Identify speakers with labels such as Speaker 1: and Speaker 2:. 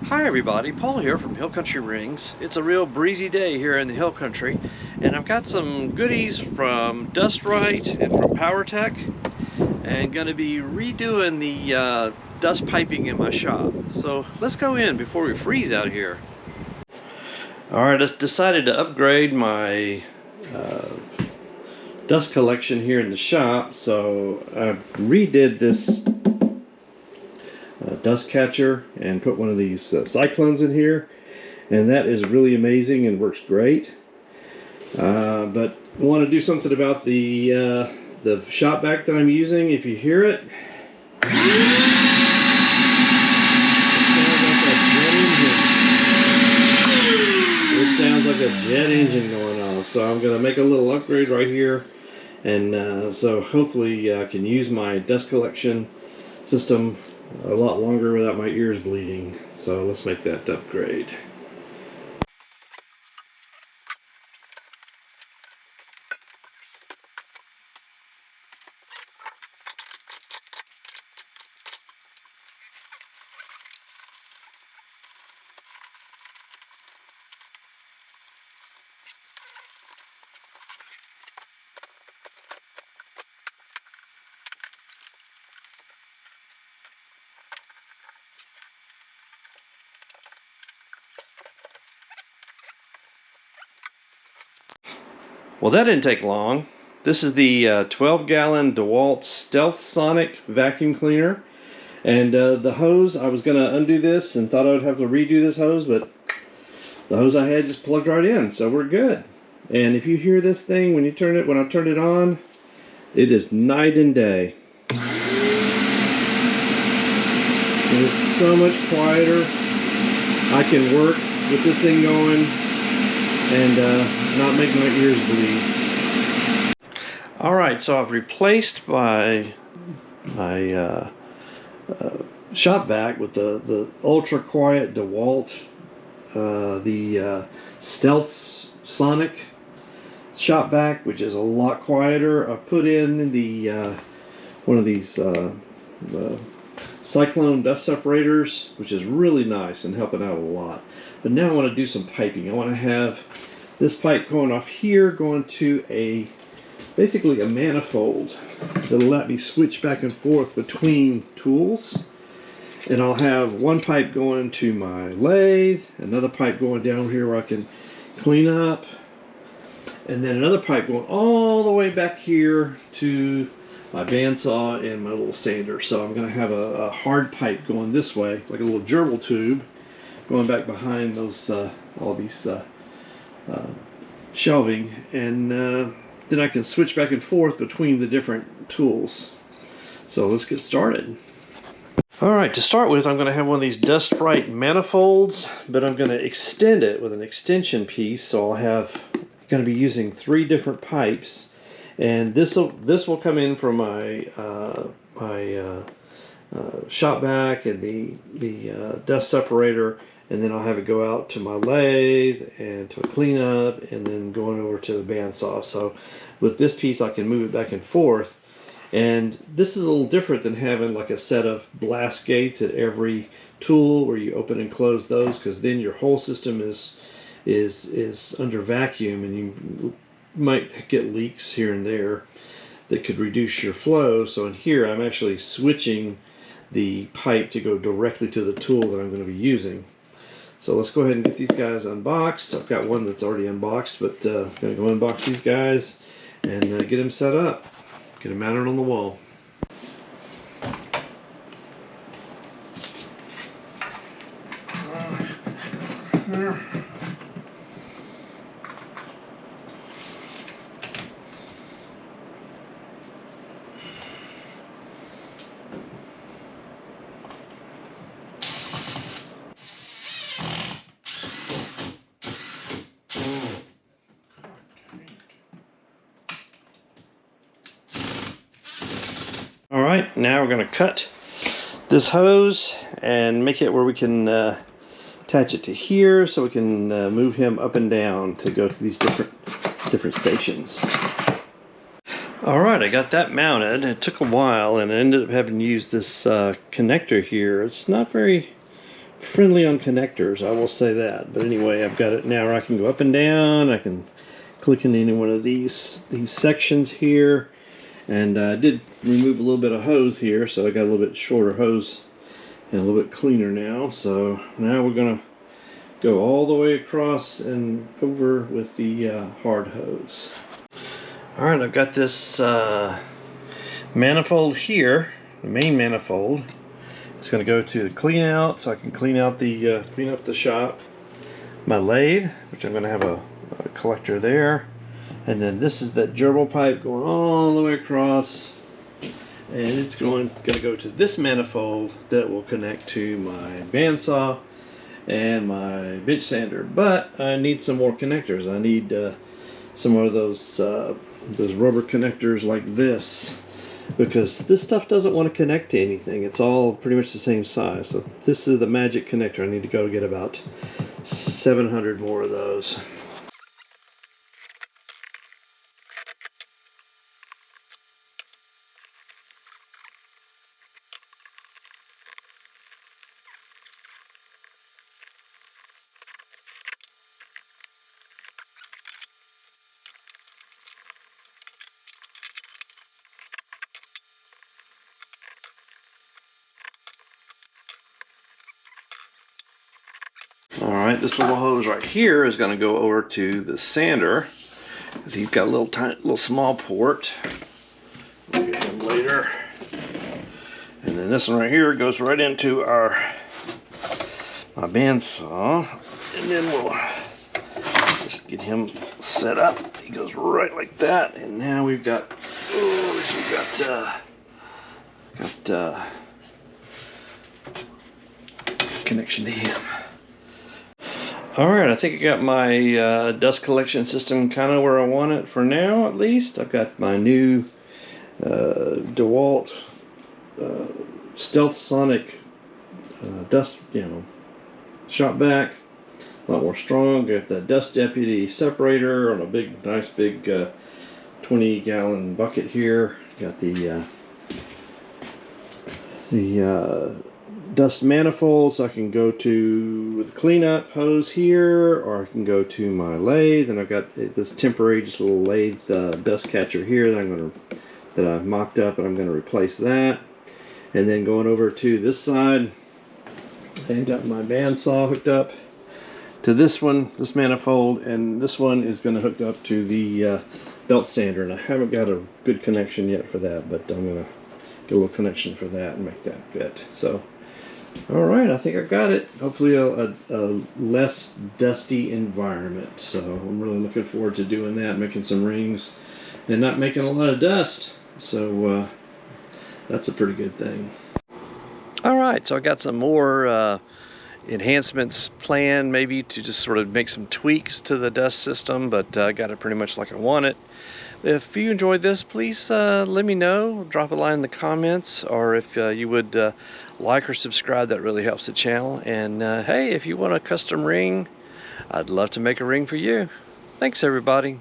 Speaker 1: Hi everybody, Paul here from Hill Country Rings. It's a real breezy day here in the Hill Country, and I've got some goodies from Dust Right and from PowerTech, and going to be redoing the dust piping in my shop. So let's go in before we freeze out here. Alright, I decided to upgrade my dust collection here in the shop, so I redid this dust catcher and put one of these cyclones in here, and that is really amazing and works great. But I want to do something about the Shop Vac that I'm using. If you hear it, it sounds like a jet engine going off. So I'm going to make a little upgrade right here, and so hopefully I can use my dust collection system a lot longer without my ears bleeding. So let's make that upgrade. Well, that didn't take long. This is the 12-gallon DeWalt Stealth Sonic vacuum cleaner. And the hose, I was going to undo this and thought I would have to redo this hose, but the hose I had just plugged right in, so we're good. And if you hear this thing when I turn it on, it is night and day. It is so much quieter. I can work with this thing going and not make my ears bleed. Alright, so I've replaced my Shop Vac with the ultra quiet DeWalt, the Stealth Sonic Shop Vac, which is a lot quieter. I put in the one of these cyclone dust separators, which is really nice and helping out a lot. But now I want to do some piping. I want to have this pipe going off here, going to basically a manifold that'll let me switch back and forth between tools. And I'll have one pipe going to my lathe, another pipe going down here where I can clean up, and then another pipe going all the way back here to my bandsaw and my little sander. So I'm going to have a hard pipe going this way, like a little gerbil tube, going back behind those all these shelving, and then I can switch back and forth between the different tools. So let's get started. Alright, to start with, I'm going to have one of these Dust Right manifolds, but I'm going to extend it with an extension piece. So I'm going to be using 3 different pipes, and this will come in from my Shop Vac and the dust separator, and then I'll have it go out to my lathe and to a cleanup, and then going over to the bandsaw. So with this piece I can move it back and forth, and this is a little different than having like a set of blast gates at every tool where you open and close those, because then your whole system is under vacuum and you might get leaks here and there that could reduce your flow. So in here I'm actually switching the pipe to go directly to the tool that I'm going to be using. So let's go ahead and get these guys unboxed. I've got one that's already unboxed, but I'm going to go unbox these guys and get them set up. Get them mounted on the wall. Alright, now we're going to cut this hose and make it where we can attach it to here, so we can move him up and down to go to these different stations. Alright, I got that mounted. It took a while and I ended up having to use this connector here. It's not very friendly on connectors, I will say that. But anyway, I've got it now where I can go up and down. I can click in any one of these sections here. And I did remove a little bit of hose here, so I got a little bit shorter hose and a little bit cleaner now. So now we're going to go all the way across and over with the hard hose. Alright, I've got this manifold here, the main manifold. It's going to go to the clean out, so I can clean out the clean up the shop. My lathe, which I'm going to have a collector there. And then this is that gerbil pipe going all the way across, and it's going to go to this manifold that will connect to my bandsaw and my bench sander. But I need some more connectors. I need some more of those rubber connectors like this, because this stuff doesn't want to connect to anything. It's all pretty much the same size. So this is the magic connector. I need to go get about 700 more of those. Alright, this little hose right here is going to go over to the sander. He's got a little tiny, little small port. We'll get him later. And then this one right here goes right into my bandsaw. And then we'll just get him set up. He goes right like that. And now we've got, connection to him. Alright, I think I got my dust collection system kind of where I want it for now, at least. I've got my new DeWalt Stealth Sonic dust, Shop Vac. A lot more strong. Got the Dust Deputy separator on a nice big 20-gallon bucket here. Got the dust manifold, so I can go to the cleanup hose here, or I can go to my lathe. And I've got this temporary, just little lathe dust catcher here that I've mocked up, and I'm going to replace that. And then going over to this side, and got my bandsaw hooked up to this one, this manifold, and this one is going to hook up to the belt sander. And I haven't got a good connection yet for that, but I'm going to get a little connection for that and make that fit. So. Alright, I think I got it. Hopefully a less dusty environment. So I'm really looking forward to doing that, making some rings and not making a lot of dust. So that's a pretty good thing. Alright, so I got some more enhancements planned, maybe to just sort of make some tweaks to the dust system, but I got it pretty much like I want it. If you enjoyed this, please let me know. Drop a line in the comments, or if you would like or subscribe, that really helps the channel. And hey, if you want a custom ring, I'd love to make a ring for you. Thanks, everybody.